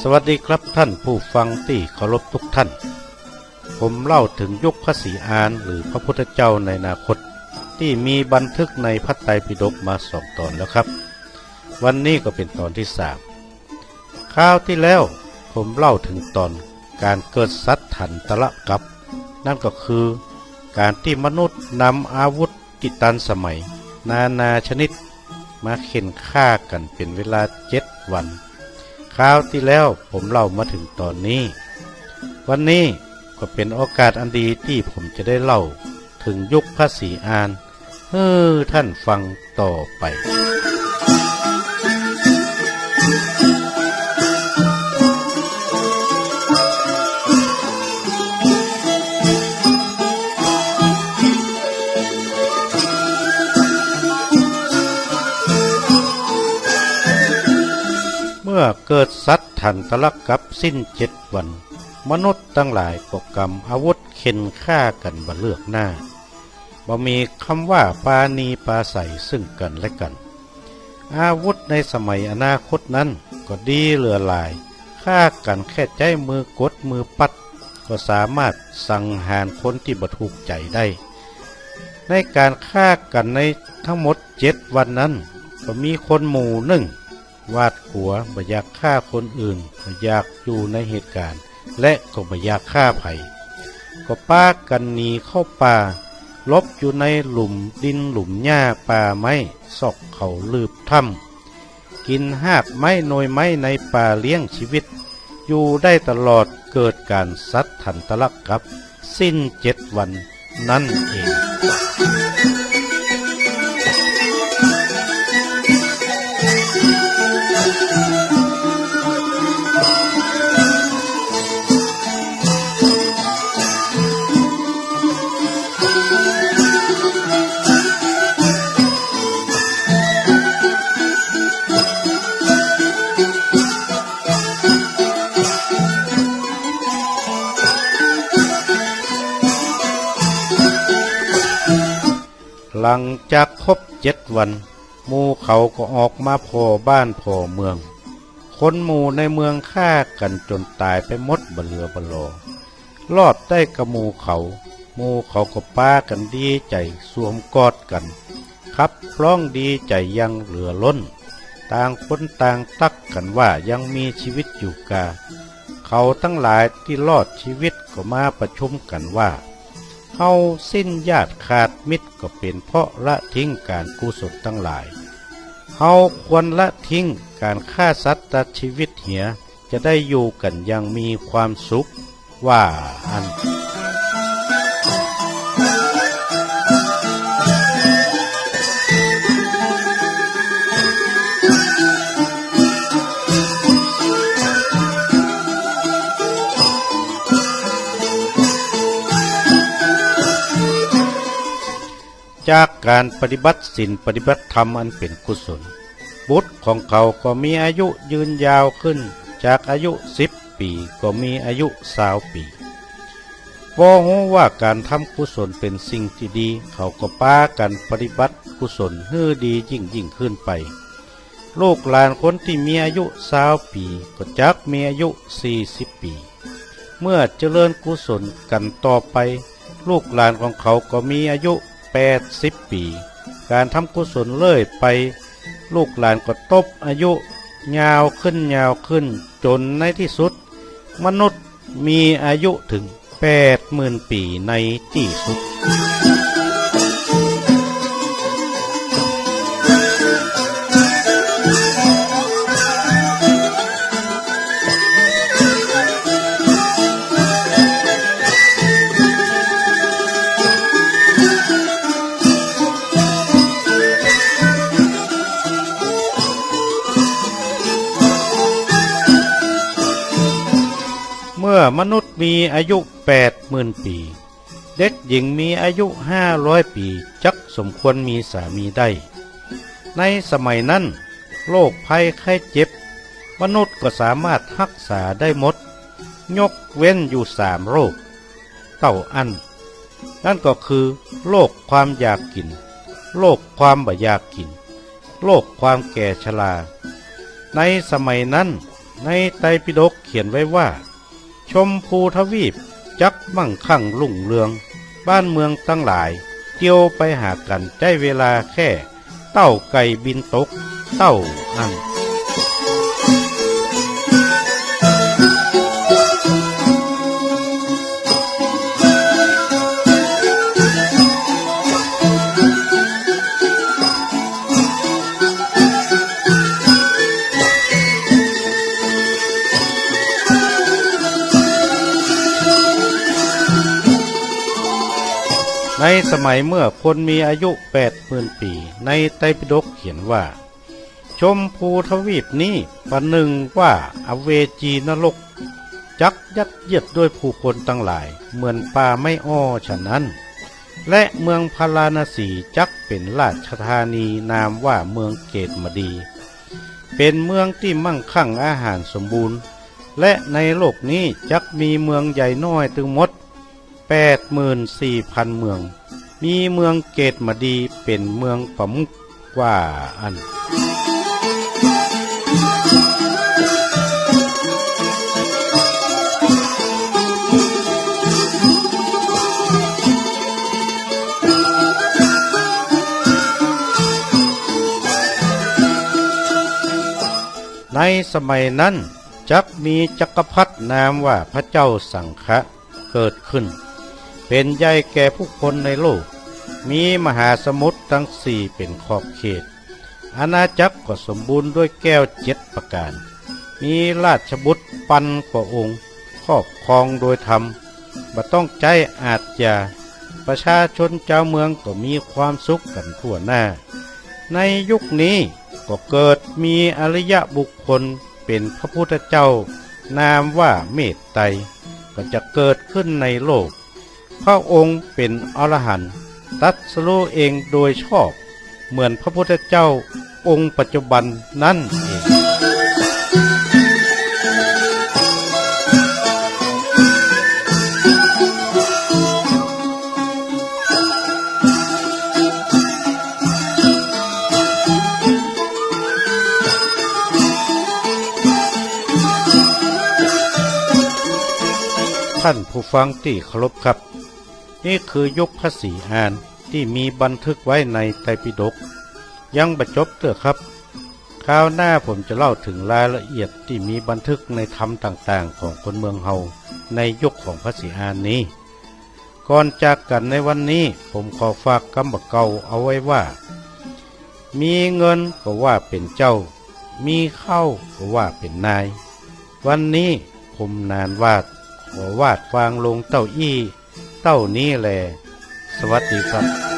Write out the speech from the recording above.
สวัสดีครับท่านผู้ฟังที่เคารพทุกท่านผมเล่าถึงยุคพระศรีอานหรือพระพุทธเจ้าในอนาคตที่มีบันทึกในพระไตรปิฎกมา2 ตอนแล้วครับวันนี้ก็เป็นตอนที่3คราวที่แล้วผมเล่าถึงตอนการเกิดสัตว์ถันตะกัปนั่นก็คือการที่มนุษย์นำอาวุธกิตันสมัยนาชนิดมาเข็นฆ่ากันเป็นเวลา7 วันคราวที่แล้วผมเล่ามาถึงตอนนี้วันนี้ก็เป็นโอกาสอันดีที่ผมจะได้เล่าถึงยุคพระศรีอานให้ท่านฟังต่อไปเมื่อเกิดสัตว์ถันตะกัปสิ้น7 วันมนุษย์ทั้งหลายก็กำอาวุธเข็นฆ่ากันบ่เลือกหน้าบ่มีคำว่าปาณีปาใสซึ่งกันและกันอาวุธในสมัยอนาคตนั้นก็ดีเหลือหลายฆ่ากันแค่ใจมือกดมือปัดก็สามารถสังหารคนที่บ่ถูกใจได้ในการฆ่ากันในทั้งหมด7 วันนั้นก็มีคนหมู่หนึ่งวาดหัวบ่อยากฆ่าคนอื่นบ่อยากอยู่ในเหตุการณ์และก็บ่อยากฆ่าไผก็ป้ากันหนีเข้าป่าลบอยู่ในหลุมดินหลุมหญ้าป่าไม้ซอกเขาลืบถ้ำกินหากไม้โนยไม้ในป่าเลี้ยงชีวิตอยู่ได้ตลอดเกิดการสัตว์ถันตะกัปสิ้น7 วันนั่นเองหลังจากครบ7 วันหมู่เขาก็ออกมาพ่อบ้านพ่อเมืองคนหมู่ในเมืองฆ่ากันจนตายไปหมดบ่เหลือบ่หลอรอดได้กับหมู่เขาก็ป้ากันดีใจสวมกอดกันขับร้องดีใจยังเหลือล้นต่างคนต่างตักกันว่ายังมีชีวิตอยู่กาเขาทั้งหลายที่รอดชีวิตก็มาประชุมกันว่าเฮาสิ้นญาติขาดมิตรก็เป็นเพราะละทิ้งการกุศลทั้งหลายเฮาควรละทิ้งการฆ่าสัตว์ตัดชีวิตเหียจะได้อยู่กันอย่างมีความสุขว่าอันจากการปฏิบัติศีลปฏิบัติธรรมอันเป็นกุศลบุตรของเขาก็มีอายุยืนยาวขึ้นจากอายุ10 ปีก็มีอายุ20 ปีพอรู้ว่าการทำกุศลเป็นสิ่งที่ดีเขาก็พากันปฏิบัติกุศลให้ดียิ่งขึ้นไปลูกหลานคนที่มีอายุ20 ปีก็จักมีอายุ40 ปีเมื่อเจริญกุศลกันต่อไปลูกหลานของเขาก็มีอายุ80 ปีการทำกุศลเลื่อยไปลูกหลานก็ตบอายุยาวขึ้นจนในที่สุดมนุษย์มีอายุถึง80,000 ปีในที่สุดเมื่อมนุษย์มีอายุ80,000 ปีเด็กหญิงมีอายุ500 ปีจักสมควรมีสามีได้ในสมัยนั้นโรคภัยไข้เจ็บมนุษย์ก็สามารถรักษาได้หมดยกเว้นอยู่3 โรคเต้าอั้นนั่นก็คือโรคความอยากกินโรคความบ่อยากกินโรคความแก่ชราในสมัยนั้น ในไตรปิฎกเขียนไว้ว่าชมพูทวีปจักมั่งคั่งรุ่งเรืองบ้านเมืองตั้งหลายเที่ยวไปหากันได้เวลาแค่เต้าไก่บินตกเต้าอันในสมัยเมื่อคนมีอายุ80,000 ปีในไตรปิฎกเขียนว่าชมพูทวีปนี้ประหนึ่งว่าอเวจีนรกจักยัดเยียดด้วยผู้คนตั้งหลายเหมือนป่าไม้อ้อฉะนั้นและเมืองพาราณสีจักเป็นราชธานีนามว่าเมืองเกตมดีเป็นเมืองที่มั่งคั่งอาหารสมบูรณ์และในโลกนี้จักมีเมืองใหญ่น้อยถึงหมด84,000 เมืองมีเมืองเกตมดีเป็นเมืองประมุขกว่าอันในสมัยนั้นจักมีจักรพรรดินามว่าพระเจ้าสังฆะเกิดขึ้นเป็นใหญ่แก่ผู้คนในโลกมีมหาสมุทรทั้งสี่เป็นขอบเขตอาณาจักรก็สมบูรณ์ด้วยแก้ว7 ประการมีราชบุตรพันกว่าองค์ครอบครองโดยธรรมบ่ต้องใจอาจยาประชาชนเจ้าเมืองก็มีความสุขกันทั่วหน้าในยุคนี้ก็เกิดมีอริยบุคคลเป็นพระพุทธเจ้านามว่าเมตไตรก็จะเกิดขึ้นในโลกพระองค์เป็นอรหันต์ตรัสรู้เองโดยชอบเหมือนพระพุทธเจ้าองค์ปัจจุบันนั่นเองท่านผู้ฟังที่เคารพครับนี่คือยุคพระศรีอานที่มีบันทึกไว้ในไตรปิฎกยังบ่จบเถอะครับคราวหน้าผมจะเล่าถึงรายละเอียดที่มีบันทึกในธรรมต่างๆของคนเมืองเฮาในยุคของพระศรีอานนี้ก่อนจากกันในวันนี้ผมขอฝากคำเก่าเอาไว้ว่ามีเงินก็ว่าเป็นเจ้ามีเข้าก็ว่าเป็นนายวันนี้ผมนานวาดขอวาดวางลงเต้าอี้เต้านี้แลสวัสดีครับ